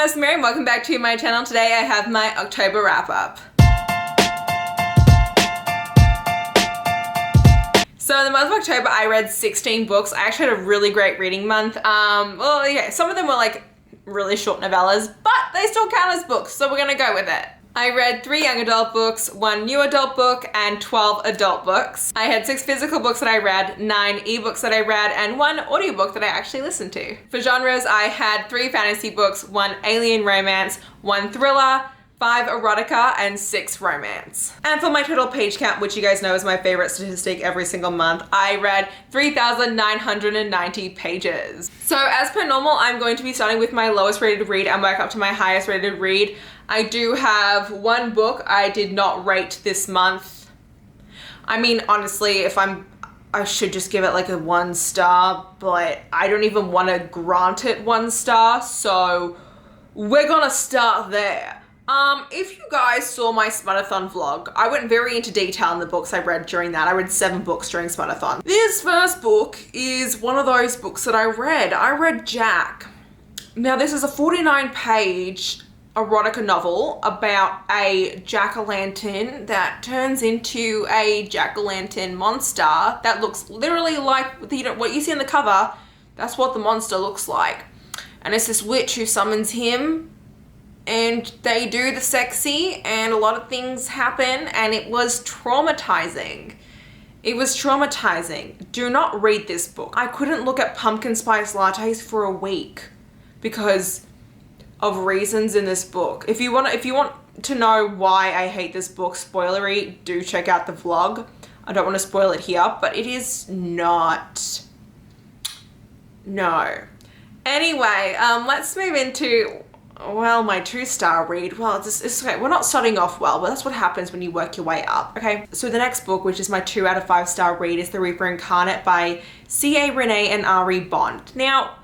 Mercy Mary and welcome back to my channel. Today I have my October wrap up. So in the month of October I read 16 books. I actually had a really great reading month. Well yeah, some of them were like really short novellas, but they still count as books, so we're gonna go with it. I read 3 young adult books, 1 new adult book, and 12 adult books. I had 6 physical books that I read, 9 ebooks that I read, and 1 audiobook that I actually listened to. For genres, I had 3 fantasy books, 1 alien romance, 1 thriller, 5 erotica, and 6 romance. And for my total page count, which you guys know is my favorite statistic every single month, I read 3,990 pages. So as per normal, I'm going to be starting with my lowest rated read and work up to my highest rated read. I do have 1 book I did not rate this month. I mean, honestly, I should just give it like a 1 star, but I don't even want to grant it 1 star, so we're gonna start there. If you guys saw my Spunathon vlog, I went very into detail in the books I read during that. I read 7 books during Spunathon. This first book is one of those books that I read. I read Jack. Now this is a 49-page erotica novel about a jack-o'-lantern that turns into a jack-o'-lantern monster that looks literally like what you see in the cover. That's what the monster looks like. And it's this witch who summons him, and they do the sexy and a lot of things happen, and it was traumatizing. It was traumatizing. Do not read this book. I couldn't look at pumpkin spice lattes for a week because of reasons in this book. If you want to know why I hate this book, spoilery, do check out the vlog. I don't want to spoil it here, but it is not. No. Anyway, let's move into, well, my 2-star read. Well, it's okay. We're not starting off well, but that's what happens when you work your way up. Okay, so the next book, which is my 2 out of 5-star read, is The Reaper Incarnate by C.A. Rene and R.E. Bond. Now,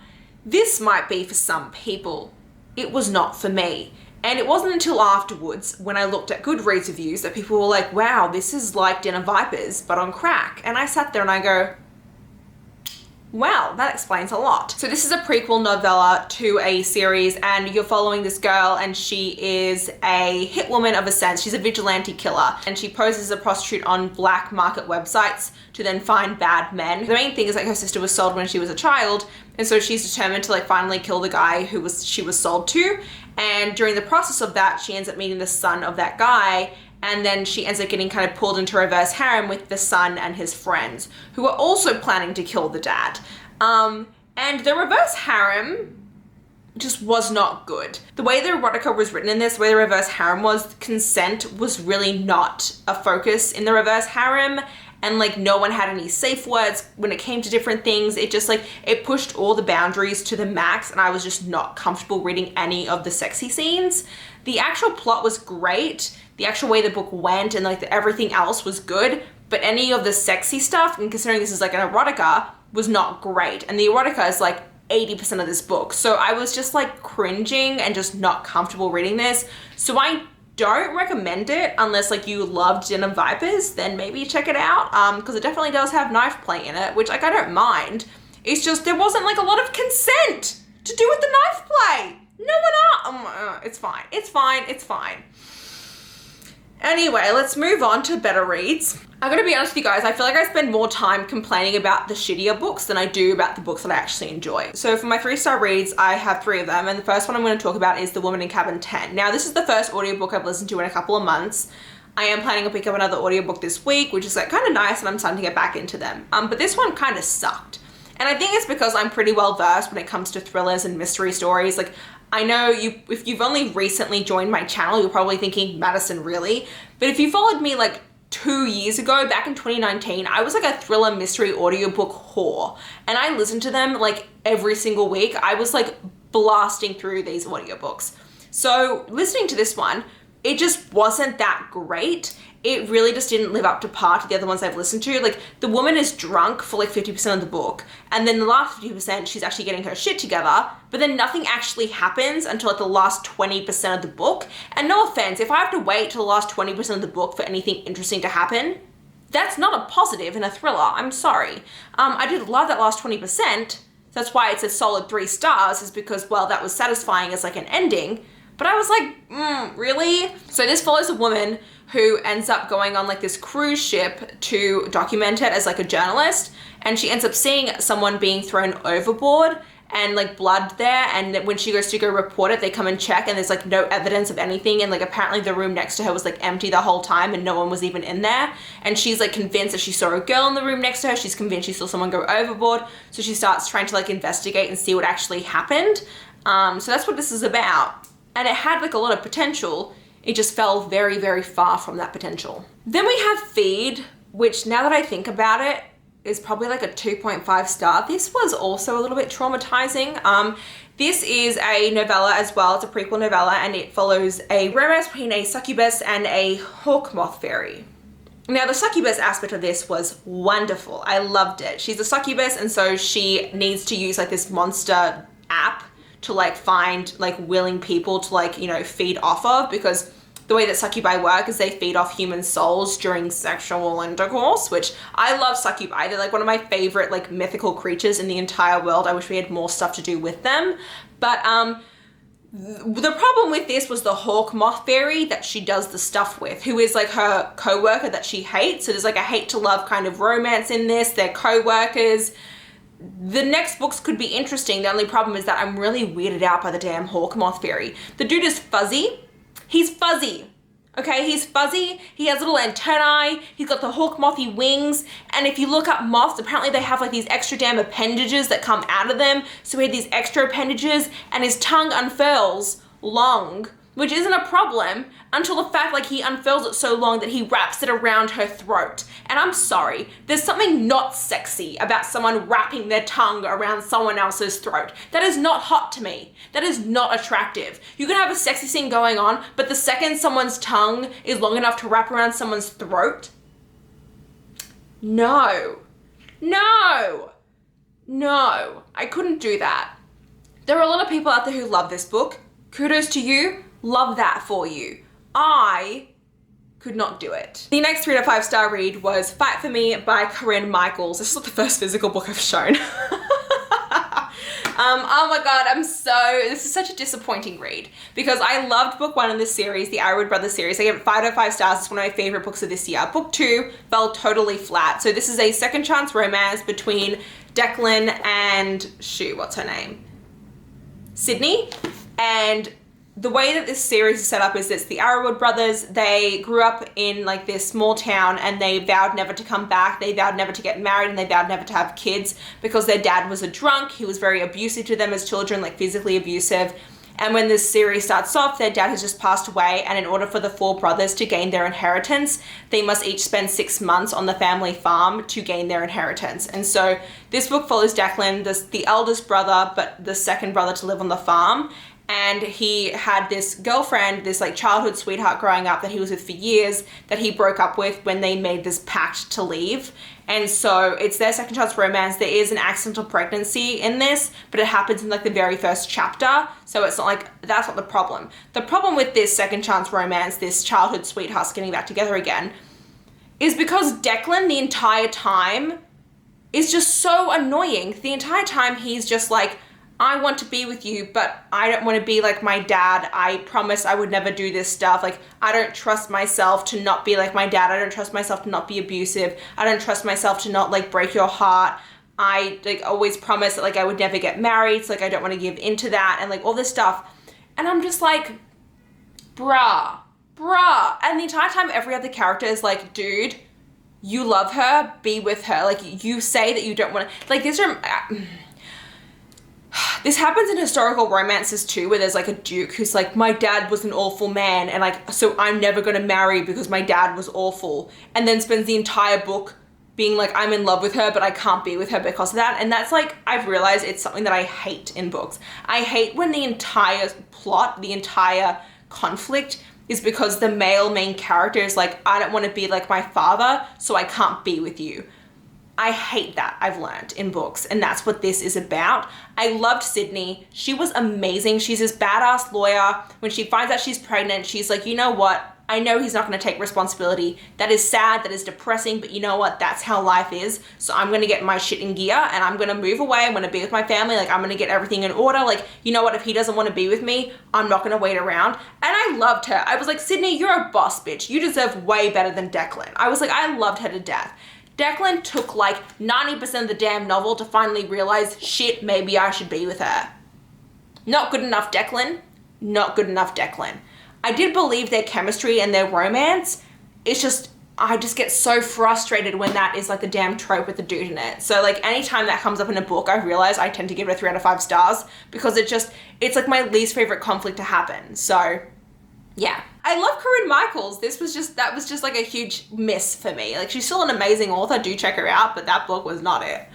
this might be for some people. It was not for me. And it wasn't until afterwards when I looked at Goodreads reviews that people were like, wow, this is like Den of Vipers, but on crack. And I sat there and I go, wow, that explains a lot. So this is a prequel novella to a series, and you're following this girl, and she is a hit woman of a sense. She's a vigilante killer, and she poses as a prostitute on black market websites to then find bad men. The main thing is like her sister was sold when she was a child, and so she's determined to like finally kill the guy she was sold to. And during the process of that, she ends up meeting the son of that guy, and then she ends up getting kind of pulled into reverse harem with the son and his friends, who are also planning to kill the dad. And the reverse harem just was not good. The way the erotica was written in this, the way the reverse harem was, consent was really not a focus in the reverse harem. And like no one had any safe words when it came to different things. It just like, it pushed all the boundaries to the max, and I was just not comfortable reading any of the sexy scenes. The actual plot was great. The actual way the book went and like everything else was good, but any of the sexy stuff, and considering this is like an erotica, was not great. And the erotica is like 80% of this book. So I was just like cringing and just not comfortable reading this. So I don't recommend it unless like you loved Den of Vipers, then maybe check it out. Because it definitely does have knife play in it, which like I don't mind. It's just there wasn't like a lot of consent to do with the knife play. No one, it's fine. It's fine. It's fine. Anyway, let's move on to better reads. I'm gonna be honest with you guys, I feel like I spend more time complaining about the shittier books than I do about the books that I actually enjoy. So for my 3-star reads, I have 3 of them, and the first one I'm gonna talk about is The Woman in Cabin 10. Now, this is the first audiobook I've listened to in a couple of months. I am planning to pick up another audiobook this week, which is like kind of nice, and I'm starting to get back into them. But this one kind of sucked. And I think it's because I'm pretty well versed when it comes to thrillers and mystery stories. Like, I know if you've only recently joined my channel, you're probably thinking, Madison, really? But if you followed me like 2 years ago, back in 2019, I was like a thriller mystery audiobook whore. And I listened to them like every single week. I was like blasting through these audiobooks. So listening to this one, it just wasn't that great. It really just didn't live up to par to the other ones I've listened to. Like, the woman is drunk for like 50% of the book, and then the last 50% she's actually getting her shit together, but then nothing actually happens until like the last 20% of the book. And no offense, if I have to wait till the last 20% of the book for anything interesting to happen, that's not a positive in a thriller. I'm sorry. I did love that last 20%, so That's why it's a solid 3 stars, is because, well, that was satisfying as like an ending. But I was like, really? So this follows a woman who ends up going on like this cruise ship to document it as like a journalist. And she ends up seeing someone being thrown overboard and like blood there. And when she goes to go report it, they come and check and there's like no evidence of anything. And like apparently the room next to her was like empty the whole time and no one was even in there. And she's like convinced that she saw a girl in the room next to her. She's convinced she saw someone go overboard. So she starts trying to like investigate and see what actually happened. So that's what this is about. And it had like a lot of potential. It just fell very, very far from that potential. Then we have Feed, which now that I think about it, is probably like a 2.5 star. This was also a little bit traumatizing. This is a novella as well. It's a prequel novella and it follows a romance between a succubus and a hawk moth fairy. Now the succubus aspect of this was wonderful. I loved it. She's a succubus and so she needs to use like this monster app to like find like willing people to like, you know, feed off of, because the way that succubi work is they feed off human souls during sexual intercourse, which I love succubi. They're like one of my favorite like mythical creatures in the entire world. I wish we had more stuff to do with them. But the problem with this was the hawk moth fairy that she does the stuff with, who is like her co-worker that she hates. So there's like a hate to love kind of romance in this. They're co-workers. The next books could be interesting. The only problem is that I'm really weirded out by the damn hawk moth fairy. The dude is fuzzy. He's fuzzy. Okay, he's fuzzy. He has little antennae. He's got the hawk mothy wings. And if you look up moths, apparently they have like these extra damn appendages that come out of them. So he had these extra appendages and his tongue unfurls long, which isn't a problem until the fact like he unfurls it so long that he wraps it around her throat. And I'm sorry, there's something not sexy about someone wrapping their tongue around someone else's throat. That is not hot to me. That is not attractive. You can have a sexy scene going on, but the second someone's tongue is long enough to wrap around someone's throat, no, I couldn't do that. There are a lot of people out there who love this book. Kudos to you. Love that for you. I could not do it. The next 3 to 5 star read was Fight For Me by Corinne Michaels. This is not the first physical book I've shown. Oh my god, this is such a disappointing read because I loved book 1 in this series, the Ironwood Brothers series. I gave it 5 out of 5 stars. It's one of my favorite books of this year. Book 2 fell totally flat. So this is a second chance romance between Declan and, what's her name? Sydney. And the way that this series is set up is it's the Ironwood brothers. They grew up in like this small town and they vowed never to come back. They vowed never to get married and they vowed never to have kids because their dad was a drunk. He was very abusive to them as children, like physically abusive. And when this series starts off, their dad has just passed away, and in order for the 4 brothers to gain their inheritance, they must each spend 6 months on the family farm to gain their inheritance. And so this book follows Declan, the eldest brother, but the second brother to live on the farm. And he had this girlfriend, this like childhood sweetheart growing up that he was with for years, that he broke up with when they made this pact to leave. And so it's their second chance romance. There is an accidental pregnancy in this, but it happens in like the very first chapter. So it's not like, that's not the problem. The problem with this second chance romance, this childhood sweethearts getting back together again, is because Declan the entire time is just so annoying. The entire time he's just like, I want to be with you, but I don't want to be like my dad. I promised I would never do this stuff. Like, I don't trust myself to not be like my dad. I don't trust myself to not be abusive. I don't trust myself to not like break your heart. I like always promised that like I would never get married. So like, I don't want to give into that and like all this stuff. And I'm just like, bruh. And the entire time, every other character is like, dude, you love her, be with her. Like, you say that you don't want to, like, this happens in historical romances too, where there's like a duke who's like, my dad was an awful man, and like, so I'm never gonna marry because my dad was awful, and then spends the entire book being like, I'm in love with her, but I can't be with her because of that. And that's like, I've realized it's something that I hate in books. I hate when the entire plot, the entire conflict is because the male main character is like, I don't want to be like my father, so I can't be with you. I hate that, I've learned in books, and that's what this is about. I loved Sydney. She was amazing. She's this badass lawyer. When she finds out she's pregnant, she's like, you know what? I know he's not going to take responsibility. That is sad, that is depressing, but you know what? That's how life is. So I'm going to get my shit in gear and I'm going to move away. I'm going to be with my family. Like, I'm going to get everything in order. Like, you know what? If he doesn't want to be with me, I'm not going to wait around. And I loved her. I was like, Sydney, you're a boss bitch. You deserve way better than Declan. I was like, I loved her to death. Declan took like 90% of the damn novel to finally realize, shit, maybe I should be with her. Not good enough, Declan. Not good enough, Declan. I did believe their chemistry and their romance. It's just, I just get so frustrated when that is like the damn trope with the dude in it. So like anytime that comes up in a book, I realize I tend to give it a 3 out of 5 stars because it's like my least favorite conflict to happen. So yeah. I love Corinne Michaels. That was just like a huge miss for me. Like, she's still an amazing author. Do check her out, but that book was not it.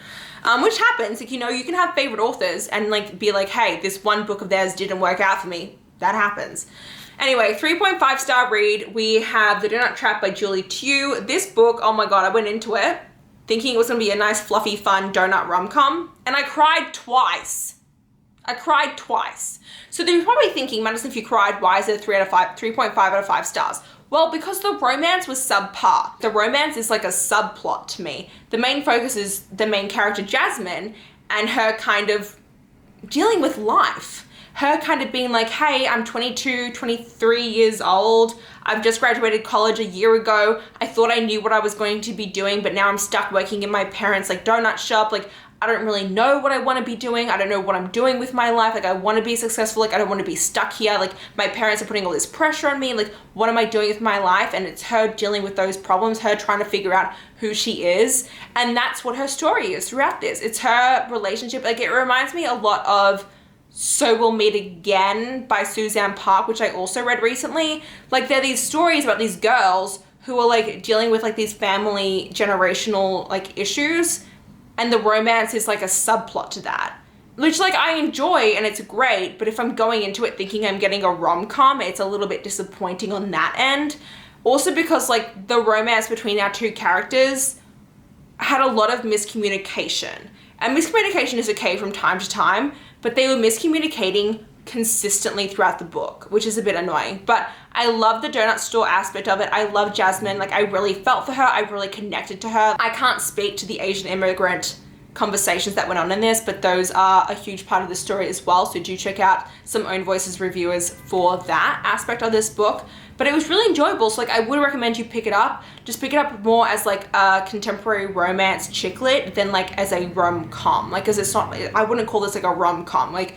Which happens, like, you know, you can have favorite authors and like be like, hey, this one book of theirs didn't work out for me. That happens. Anyway, 3.5 star read. We have The Donut Trap by Julie Tiue. This book, oh my God, I went into it thinking it was gonna be a nice, fluffy, fun donut rom-com, and I cried twice. So they're probably thinking, Madison, if you cried, why is it 3.5 out of 5 stars? Well, because the romance was subpar. The romance is like a subplot to me. The main focus is the main character, Jasmine, and her kind of dealing with life. Her kind of being like, hey, I'm 22, 23 years old. I've just graduated college a year ago. I thought I knew what I was going to be doing, but now I'm stuck working in my parents' like donut shop. Like, I don't really know what I want to be doing. I don't know what I'm doing with my life. Like, I want to be successful. Like, I don't want to be stuck here. Like, my parents are putting all this pressure on me. Like, what am I doing with my life? And it's her dealing with those problems, her trying to figure out who she is. And that's what her story is throughout this. It's her relationship. Like, it reminds me a lot of So We'll Meet Again by Suzanne Park, which I also read recently. Like, there are these stories about these girls who are like dealing with like these family generational like issues, and the romance is like a subplot to that, which like I enjoy and it's great, but if I'm going into it thinking I'm getting a rom-com, it's a little bit disappointing on that end. Also because like the romance between our two characters had a lot of miscommunication. And miscommunication is okay from time to time, but they were miscommunicating consistently throughout the book, which is a bit annoying. But I love the donut store aspect of it. I love Jasmine. Like, I really felt for her. I really connected to her. I can't speak to the Asian immigrant conversations that went on in this, but those are a huge part of the story as well. So do check out some Own Voices reviewers for that aspect of this book. But it was really enjoyable. So like, I would recommend you pick it up. Just pick it up more as like a contemporary romance chick lit than like as a rom-com. Like, cause it's not, I wouldn't call this like a rom-com. Like,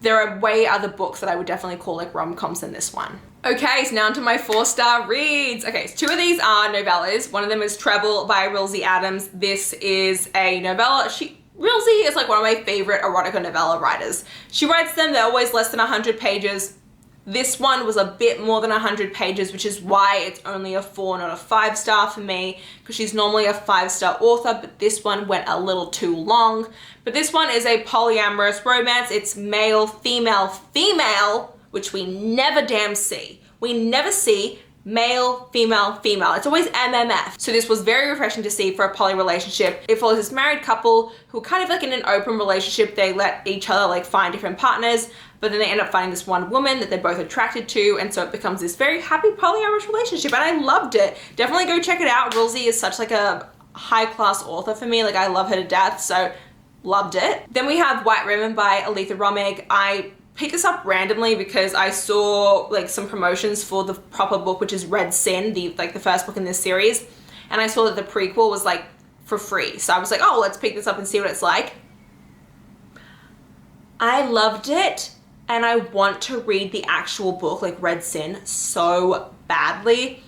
there are way other books that I would definitely call like rom-coms than this one. Okay, so now onto my 4-star reads. Okay, so 2 of these are novellas. One of them is Treble by Rilzy Adams. This is a novella. Rilzy is like one of my favorite erotica novella writers. She writes them, they're always less than 100 pages. This one was a bit more than 100 pages, which is why it's only a 4, not a 5-star for me, because she's normally a 5-star author, but this one went a little too long. But this one is a polyamorous romance. It's male, female, female, which we never damn see. We never see male, female, female. It's always MMF. So this was very refreshing to see for a poly relationship. It follows this married couple who are kind of like in an open relationship. They let each other like find different partners, but then they end up finding this one woman that they're both attracted to, and so it becomes this very happy polyamorous relationship, and I loved it. Definitely go check it out. Rilzy is such like a high-class author for me. Like, I love her to death, so loved it. Then we have White Ribbon by Aleatha Romig. I picked this up randomly because I saw like some promotions for the proper book, which is *ɪᴛᴛᴛᴇʀ, the first book in this series, and I saw that the prequel was like for free. So I was like, oh, let's pick this up and see what it's like. I loved it, and I want to read the actual book, like *ɪᴛᴛᴛᴇʀ, so badly.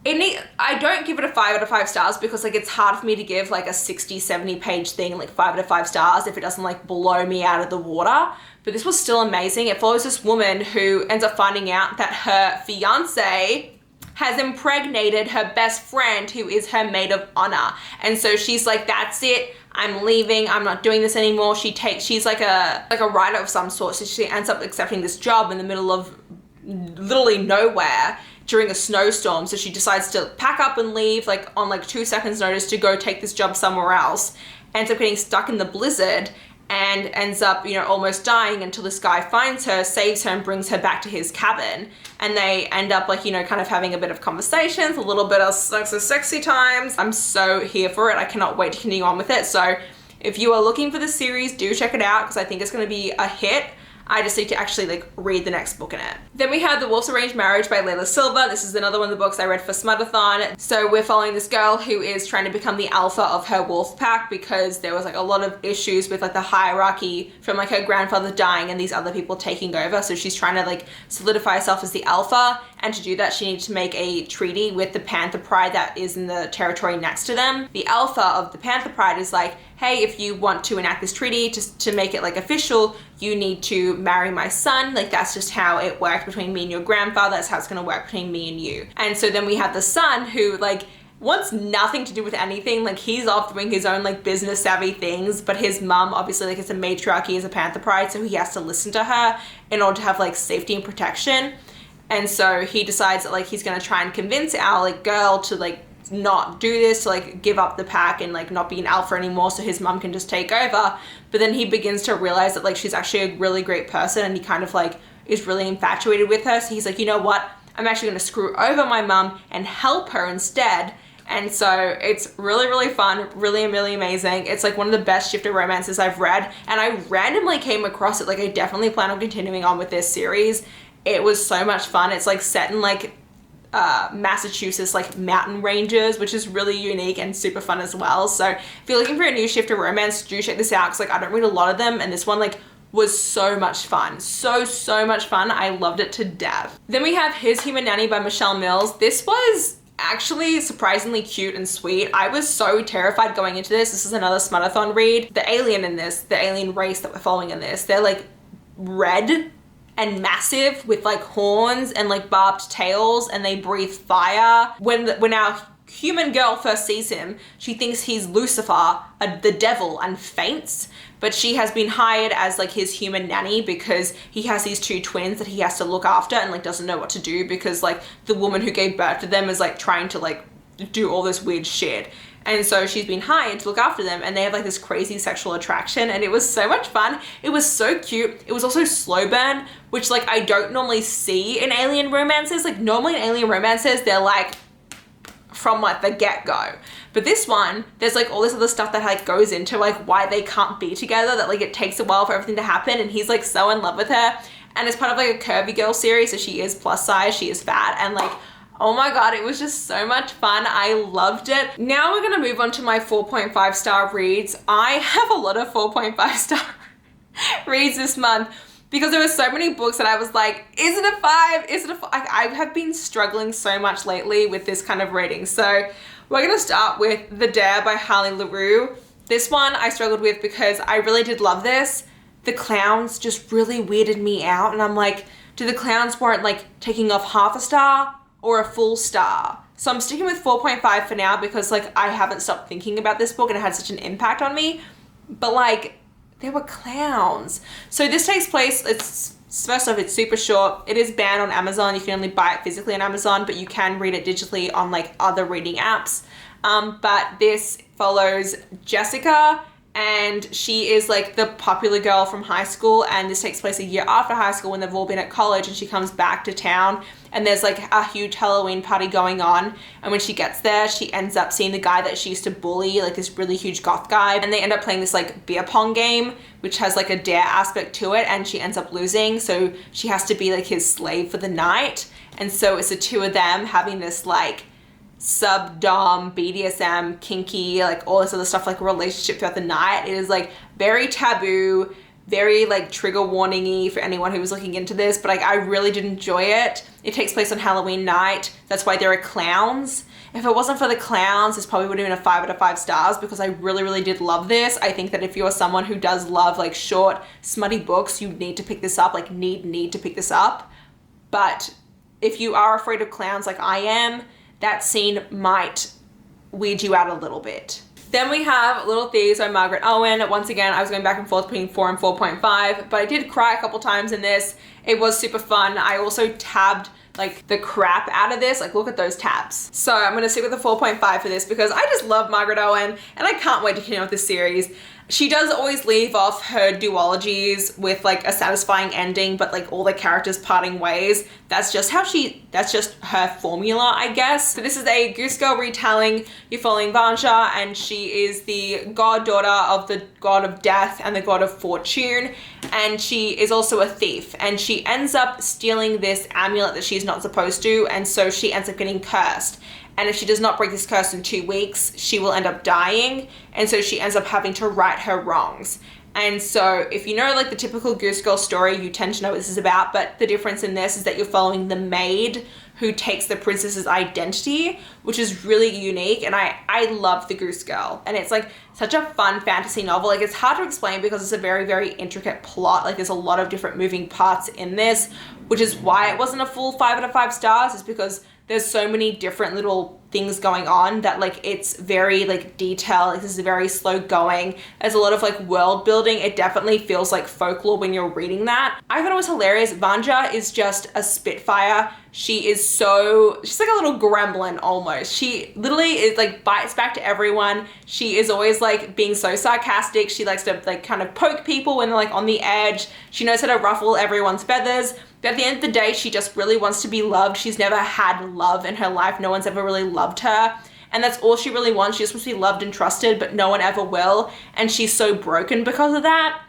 I don't give it a 5 out of 5 stars because like it's hard for me to give like a 60, 70 page thing like 5 out of 5 stars if it doesn't like blow me out of the water. But this was still amazing. It follows this woman who ends up finding out that her fiance has impregnated her best friend, who is her maid of honor. And so she's like, that's it, I'm leaving, I'm not doing this anymore. She's like a writer of some sort, so she ends up accepting this job in the middle of literally nowhere during a snowstorm. So she decides to pack up and leave like on like 2 seconds notice to go take this job somewhere else. Ends up getting stuck in the blizzard and ends up, you know, almost dying until this guy finds her, saves her, and brings her back to his cabin. And they end up like, you know, kind of having a bit of conversations, a little bit of sexy times. I'm so here for it. I cannot wait to continue on with it. So if you are looking for this series, do check it out because I think it's going to be a hit. I just need to actually like read the next book in it. Then we have The Wolf's Arranged Marriage by Layla Silva. This is another one of the books I read for Smutathon. So we're following this girl who is trying to become the alpha of her wolf pack because there was like a lot of issues with like the hierarchy from like her grandfather dying and these other people taking over. So she's trying to like solidify herself as the alpha, and to do that she needs to make a treaty with the Panther Pride that is in the territory next to them. The alpha of the Panther Pride is like, hey, if you want to enact this treaty to make it like official, you need to marry my son. Like that's just how it worked between me and your grandfather. That's how it's gonna work between me and you. And so then we have the son who like wants nothing to do with anything. Like he's off doing his own like business savvy things, but his mum obviously like it's a matriarchy as a Panther Pride, so he has to listen to her in order to have like safety and protection. And so he decides that like he's gonna try and convince our like girl to like not do this, to like give up the pack and like not be an alpha anymore so his mum can just take over. But then he begins to realize that like she's actually a really great person and he kind of like is really infatuated with her. So he's like, you know what? I'm actually gonna screw over my mum and help her instead. And so it's really, really fun, really, really amazing. It's like one of the best shifter romances I've read, and I randomly came across it. Like I definitely plan on continuing on with this series. It was so much fun. It's like set in like Massachusetts like mountain ranges, which is really unique and super fun as well. So if you're looking for a new shifter romance, do check this out because like I don't read a lot of them, and this one like was so much fun. So much fun. I loved it to death. Then we have His Human Nanny by Michele Mills. This was actually surprisingly cute and sweet. I was so terrified going into this. This is another Smutathon read. The alien in this, the alien race that we're following in this, they're like red and massive with like horns and like barbed tails, and they breathe fire. When our human girl first sees him, she thinks he's Lucifer, the devil, and faints. But she has been hired as like his human nanny because he has these two twins that he has to look after and like doesn't know what to do because like the woman who gave birth to them is like trying to like do all this weird shit. And so she's been hired to look after them, and they have like this crazy sexual attraction, and it was so much fun. It was so cute. It was also slow burn, which like I don't normally see in alien romances. Like normally in alien romances, they're like from like the get-go. But this one, there's like all this other stuff that like goes into like why they can't be together, that like it takes a while for everything to happen, and he's like so in love with her. And it's part of like a curvy girl series, so she is plus size, she is fat, and like, oh my god, it was just so much fun. I loved it. Now we're gonna move on to my 4.5 star reads. I have a lot of 4.5 star reads this month because there were so many books that I was like, is it a 5? Is it a 5? I have been struggling so much lately with this kind of rating. So we're gonna start with The Dare by Harley Laroux. This one I struggled with because I really did love this. The clowns just really weirded me out, and I'm like, do the clowns warrant like taking off half a star or a full star? So I'm sticking with 4.5 for now because like I haven't stopped thinking about this book and it had such an impact on me. But like, there were clowns. So this takes place, it's first off, it's super short. It is banned on Amazon. You can only buy it physically on Amazon, but you can read it digitally on like other reading apps. But this follows Jessica, and she is like the popular girl from high school, and this takes place a year after high school when they've all been at college, and she comes back to town and there's like a huge Halloween party going on, and when she gets there she ends up seeing the guy that she used to bully, like this really huge goth guy, and they end up playing this like beer pong game which has like a dare aspect to it, and she ends up losing, so she has to be like his slave for the night. And so it's the two of them having this like sub-dom, BDSM, kinky, like all this other stuff, like a relationship throughout the night. It is like very taboo, very like trigger warning-y for anyone who was looking into this, but like I really did enjoy it. It takes place on Halloween night. That's why there are clowns. If it wasn't for the clowns, this probably would have been a 5 out of 5 stars because I really, really did love this. I think that if you're someone who does love like short, smutty books, you need to pick this up, like need to pick this up. But if you are afraid of clowns like I am, that scene might weird you out a little bit. Then we have Little Thieves by Margaret Owen. Once again, I was going back and forth between 4 and 4.5, but I did cry a couple times in this. It was super fun. I also tabbed like the crap out of this. Like look at those tabs. So I'm gonna stick with the 4.5 for this because I just love Margaret Owen and I can't wait to continue with this series. She does always leave off her duologies with like a satisfying ending, but like all the characters parting ways. That's just her formula, I guess. So this is a Goose Girl retelling. You're following Vanja, and she is the goddaughter of the god of death and the god of fortune. And she is also a thief, and she ends up stealing this amulet that she's not supposed to. And so she ends up getting cursed. And if she does not break this curse in 2 weeks, she will end up dying. And so she ends up having to right her wrongs. And so if you know like the typical Goose Girl story, you tend to know what this is about. But the difference in this is that you're following the maid who takes the princess's identity, which is really unique. And I love the Goose Girl. And it's like such a fun fantasy novel. Like it's hard to explain because it's a very, very intricate plot. Like there's a lot of different moving parts in this, which is why it wasn't a full 5 out of 5 stars, is because there's so many different little things going on that like it's very like detailed. Like, this is very slow going. There's a lot of like world building. It definitely feels like folklore when you're reading that. I thought it was hilarious. Vanja is just a spitfire. She's like a little gremlin almost. She literally is like bites back to everyone. She is always like being so sarcastic. She likes to like kind of poke people when they're like on the edge. She knows how to ruffle everyone's feathers. But at the end of the day, she just really wants to be loved. She's never had love in her life. No one's ever really loved her. And that's all she really wants. She just wants to be loved and trusted, but no one ever will. And she's so broken because of that.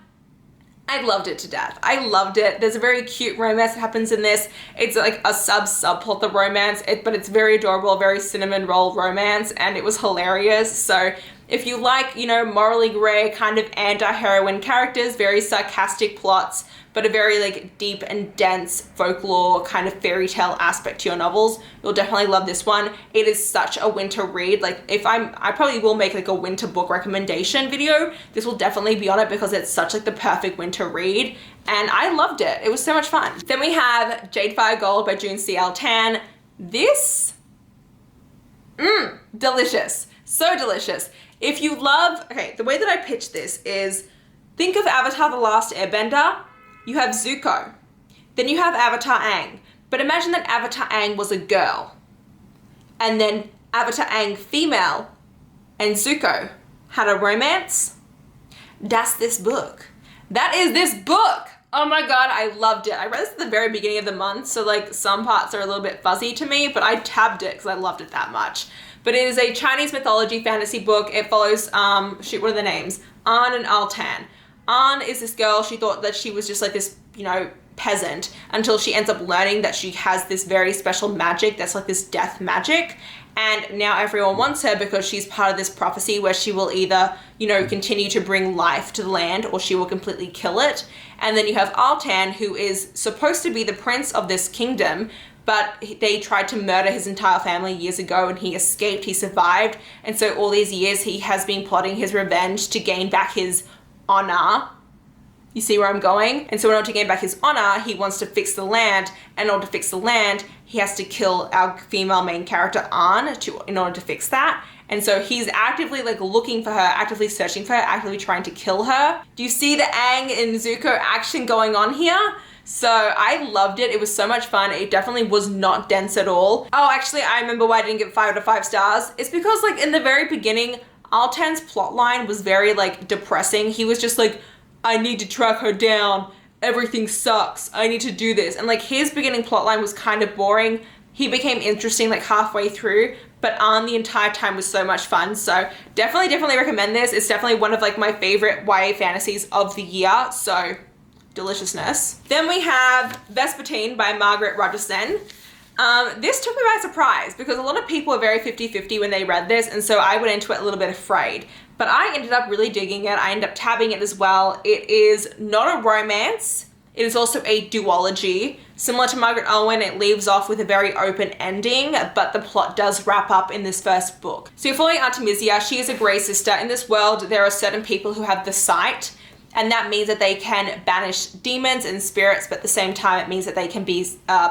I loved it to death. I loved it. There's a very cute romance that happens in this. It's like a subplot, the romance, but it's very adorable, very cinnamon roll romance, and it was hilarious. So if you like, you know, morally gray kind of anti-heroine characters, very sarcastic plots, but a very like deep and dense folklore kind of fairy tale aspect to your novels, you'll definitely love this one. It is such a winter read. Like I probably will make like a winter book recommendation video. This will definitely be on it because it's such like the perfect winter read. And I loved it. It was so much fun. Then we have Jade Fire Gold by June C.L. Tan. This, delicious. So delicious. If you love, okay, the way that I pitch this is, think of Avatar: The Last Airbender. You have Zuko. Then you have Avatar Aang. But imagine that Avatar Aang was a girl. And then Avatar Aang female and Zuko had a romance. That's this book. That is this book. Oh my God, I loved it. I read this at the very beginning of the month, so like some parts are a little bit fuzzy to me, but I tabbed it because I loved it that much. But it is a Chinese mythology fantasy book. It follows, shoot, what are the names? An and Altan. An is this girl. She thought that she was just like this, you know, peasant, until she ends up learning that she has this very special magic that's like this death magic. And now everyone wants her because she's part of this prophecy where she will either, you know, continue to bring life to the land or she will completely kill it. And then you have Altan, who is supposed to be the prince of this kingdom, but they tried to murder his entire family years ago and he escaped, he survived. And so all these years he has been plotting his revenge to gain back his honor. You see where I'm going? And so in order to gain back his honor, he wants to fix the land. And in order to fix the land, he has to kill our female main character, An, in order to fix that. And so he's actively like looking for her, actively searching for her, actively trying to kill her. Do you see the Aang and Zuko action going on here? So I loved it. It was so much fun. It definitely was not dense at all. Oh, actually, I remember why I didn't give 5 out of 5 stars. It's because like in the very beginning, Altan's plotline was very like depressing. He was just like, I need to track her down. Everything sucks. I need to do this. And like his beginning plotline was kind of boring. He became interesting like halfway through, but An the entire time was so much fun. So definitely recommend this. It's definitely one of like my favorite YA fantasies of the year. So deliciousness. Then we have Vespertine by Margaret Rogerson. This took me by surprise because a lot of people were very 50-50 when they read this, and so I went into it a little bit afraid. But I ended up really digging it. I ended up tabbing it as well. It is not a romance. It is also a duology. Similar to Margaret Owen, it leaves off with a very open ending, but the plot does wrap up in this first book. So you're following Artemisia. She is a Grey sister. In this world, there are certain people who have the sight, And that means that they can banish demons and spirits, but at the same time, it means that they can be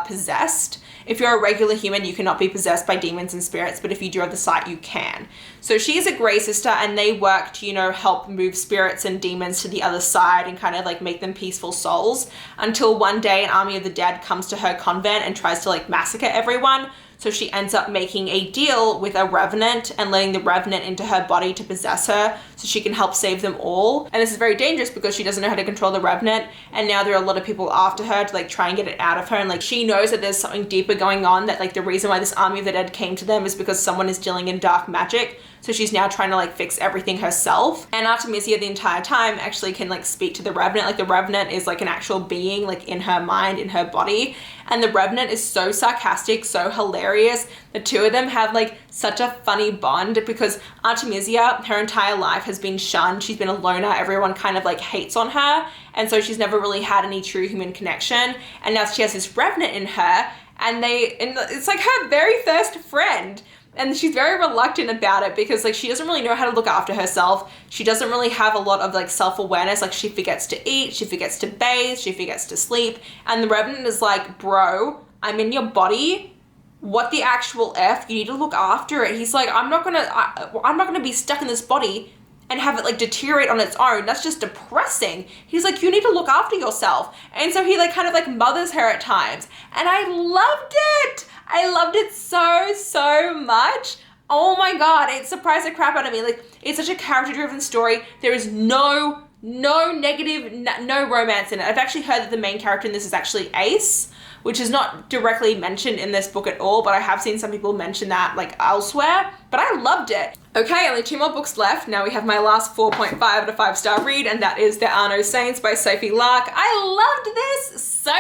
possessed. If you're a regular human, you cannot be possessed by demons and spirits, but if you do have the sight, you can. So she is a Grey sister, and they work to, you know, help move spirits and demons to the other side and kind of like make them peaceful souls, until one day an army of the dead comes to her convent and tries to like massacre everyone. So she ends up making a deal with a revenant and letting the revenant into her body to possess her so she can help save them all. And this is very dangerous because she doesn't know how to control the revenant. And now there are a lot of people after her to like try and get it out of her. And like she knows that there's something deeper going on, that like the reason why this army of the dead came to them is because someone is dealing in dark magic. So she's now trying to like fix everything herself. And Artemisia the entire time actually can like speak to the revenant. Like the revenant is like an actual being like in her mind, in her body. And the revenant is so sarcastic, so hilarious. The two of them have like such a funny bond because Artemisia, her entire life has been shunned. She's been a loner. Everyone kind of like hates on her. And so she's never really had any true human connection. And now she has this revenant in her, and it's like her very first friend. And she's very reluctant about it because like she doesn't really know how to look after herself. She doesn't really have a lot of like self-awareness. Like she forgets to eat, she forgets to bathe, she forgets to sleep. And the revenant is like, bro, I'm in your body. What the actual F? You need to look after it. He's like, I'm not gonna be stuck in this body and have it like deteriorate on its own. That's just depressing. He's like, you need to look after yourself. And so he like kind of like mothers her at times. And I loved it. I loved it so much. Oh my God, it surprised the crap out of me. Like, it's such a character-driven story. There is no negative, no romance in it. I've actually heard that the main character in this is actually ɪᴏ, which is not directly mentioned in this book at all, but I have seen some people mention that like elsewhere, but I loved it. Okay, only 2 more books left. Now we have my last 4.5 out of 5-star read, and that is There Are No Saints by Sophie Lark. I loved this so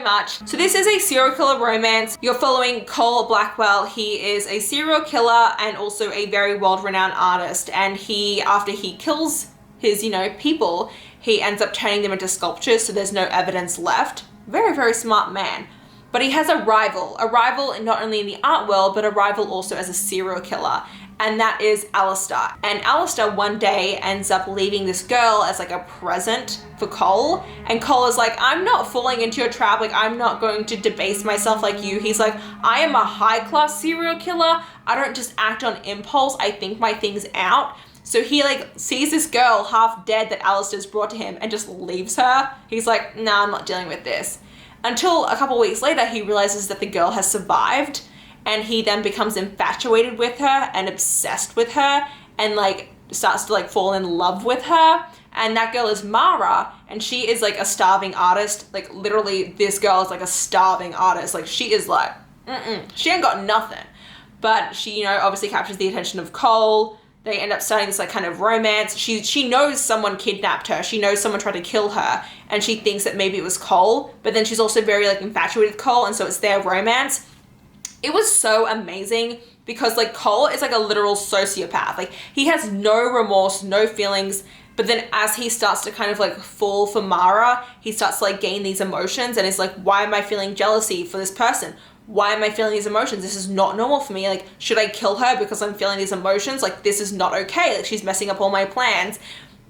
much. So this is a serial killer romance. You're following Cole Blackwell. He is a serial killer and also a very world-renowned artist. And after he kills his, you know, people, he ends up turning them into sculptures, so there's no evidence left. Very smart man. But he has a rival not only in the art world, but a rival also as a serial killer. And that is Aleatha. And Aleatha one day ends up leaving this girl as like a present for Cole. And Cole is like, I'm not falling into your trap. Like, I'm not going to debase myself like you. He's like, I am a high-class serial killer. I don't just act on impulse. I think my things out. So he like sees this girl half dead that Aleatha's brought to him and just leaves her. He's like, nah, I'm not dealing with this. Until a couple weeks later, he realizes that the girl has survived, and he then becomes infatuated with her and obsessed with her and like starts to like fall in love with her. And that girl is Mara, and she is like a starving artist. Like literally this girl is like a starving artist. Like she is like, she ain't got nothing. But she, you know, obviously captures the attention of Cole. They end up starting this like kind of romance. She knows someone kidnapped her. She knows someone tried to kill her, and she thinks that maybe it was Cole, but then she's also very like infatuated with Cole, and so it's their romance. It was so amazing because like Cole is like a literal sociopath. Like he has no remorse, no feelings, but then as he starts to kind of like fall for Mara, he starts to like gain these emotions and is like, why am I feeling jealousy for this person? Why am I feeling these emotions? This is not normal for me. Like, should I kill her because I'm feeling these emotions? Like, this is not okay. Like, she's messing up all my plans.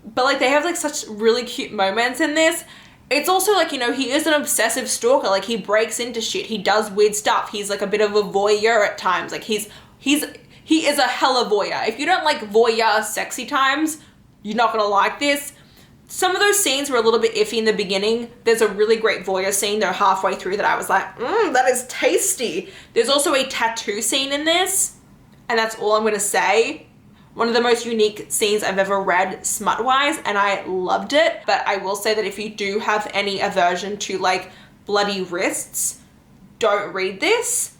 But like, they have like such really cute moments in this. It's also like, you know, he is an obsessive stalker. Like, he breaks into shit. He does weird stuff. He's like a bit of a voyeur at times. Like, he is a hella voyeur. If you don't like voyeur sexy times, you're not gonna like this. Some of those scenes were a little bit iffy in the beginning. There's a really great voyeur scene though halfway through that I was like, that is tasty. There's also a tattoo scene in this, and that's all I'm gonna say. One of the most unique scenes I've ever read smut-wise, and I loved it. But I will say that if you do have any aversion to like bloody wrists, don't read this.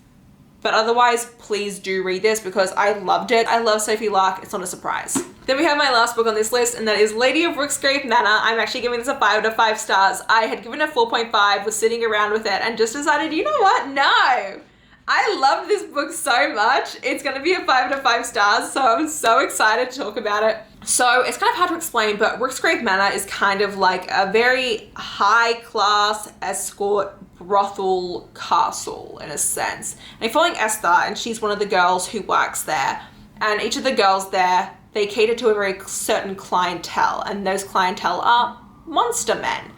But otherwise, please do read this because I loved it. I love Sophie Lark. It's not a surprise. Then we have my last book on this list, and that is Lady of Rooksgrave Manor. I'm actually giving this a 5 out of 5 stars. I had given it a 4.5, was sitting around with it, and just decided, you know what? No! I love this book so much. It's gonna be a 5 out of 5 stars, so I'm so excited to talk about it. So it's kind of hard to explain, but Rooksgrave Manor is kind of like a very high-class escort brothel castle in a sense. And you're following Esther, and she's one of the girls who works there. And each of the girls there, they cater to a very certain clientele, and those clientele are monster men.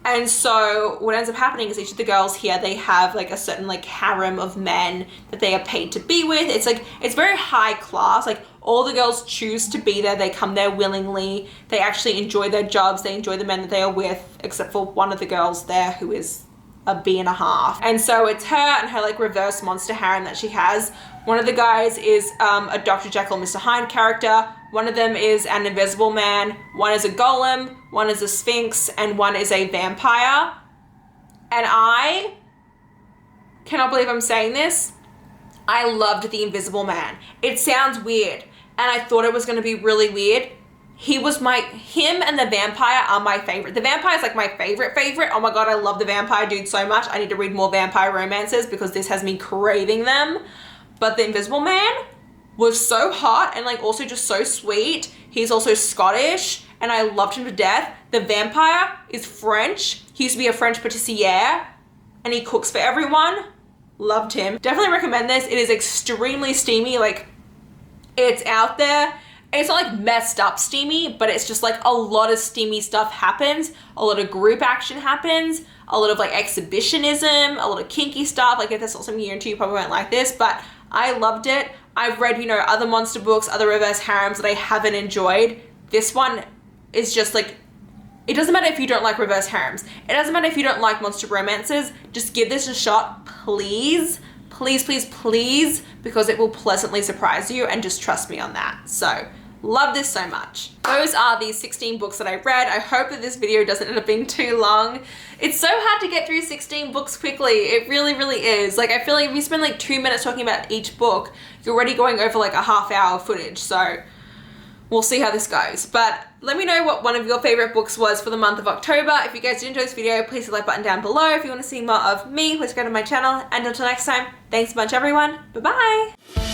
And so what ends up happening is each of the girls here, they have like a certain like harem of men that they are paid to be with. It's like, it's very high class. Like all the girls choose to be there. They come there willingly. They actually enjoy their jobs. They enjoy the men that they are with, except for one of the girls there who is a B&1/2. And so it's her and her like reverse monster harem that she has. One of the guys is a Dr. Jekyll and Mr. Hyde character. One of them is an invisible man. One is a golem. One is a sphinx. And one is a vampire. And I cannot believe I'm saying this. I loved the invisible man. It sounds weird. And I thought it was going to be really weird. Him and the vampire are my favorite. The vampire is like my favorite. Oh my God, I love the vampire dude so much. I need to read more vampire romances because this has me craving them. But the invisible man was so hot and like also just so sweet. He's also Scottish and I loved him to death. The vampire is French. He used to be a French patissier and he cooks for everyone. Loved him. Definitely recommend this. It is extremely steamy. Like, it's out there. It's not like messed up steamy, but it's just like a lot of steamy stuff happens. A lot of group action happens. A lot of like exhibitionism, a lot of kinky stuff. Like if that's not something you're into, you probably won't like this, but I loved it. I've read, you know, other monster books, other reverse harems that I haven't enjoyed. This one is just like, it doesn't matter if you don't like reverse harems. It doesn't matter if you don't like monster romances. Just give this a shot, please. Please, please, please, because it will pleasantly surprise you, and just trust me on that. So, love this so much. Those are the 16 books that I read. I hope that this video doesn't end up being too long. It's so hard to get through 16 books quickly. It really, really is. Like, I feel like if you spend like 2 minutes talking about each book, you're already going over like a half-hour footage. So, we'll see how this goes. But let me know what one of your favorite books was for the month of October. If you guys did enjoy this video, please hit the like button down below. If you want to see more of me, please go to my channel. And until next time, thanks a bunch, everyone. Bye-bye.